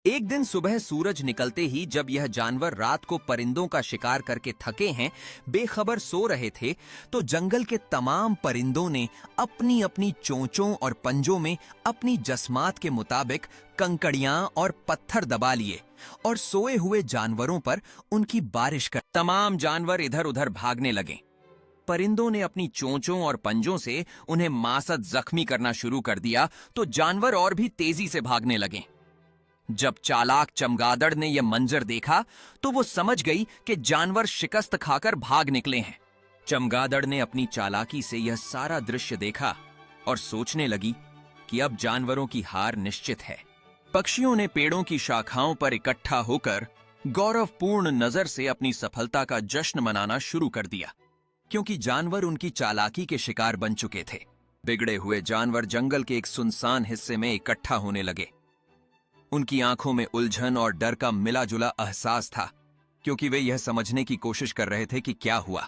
एक दिन सुबह सूरज निकलते ही जब यह जानवर रात को परिंदों का शिकार करके थके हैं, बेखबर सो रहे थे, तो जंगल के तमाम परिंदों ने अपनी अपनी चोंचों और पंजों में अपनी जस्मात के मुताबिक कंकड़ियां और पत्थर दबा लिए और सोए हुए जानवरों पर उनकी बारिश कर तमाम जानवर इधर उधर भागने लगे। परिंदों ने अपनी चोंचों और पंजों से उन्हें मासद जख्मी करना शुरू कर दिया तो जानवर और भी तेजी से भागने लगे। जब चालाक चमगादड़ ने यह मंजर देखा तो वो समझ गई कि जानवर शिकस्त खाकर भाग निकले हैं। चमगादड़ ने अपनी चालाकी से यह सारा दृश्य देखा और सोचने लगी कि अब जानवरों की हार निश्चित है। पक्षियों ने पेड़ों की शाखाओं पर इकट्ठा होकर गौरवपूर्ण नजर से अपनी सफलता का जश्न मनाना शुरू कर दिया, क्योंकि जानवर उनकी चालाकी के शिकार बन चुके थे। बिगड़े हुए जानवर जंगल के एक सुनसान हिस्से में इकट्ठा होने लगे। उनकी आंखों में उलझन और डर का मिला जुला एहसास था, क्योंकि वे यह समझने की कोशिश कर रहे थे कि क्या हुआ।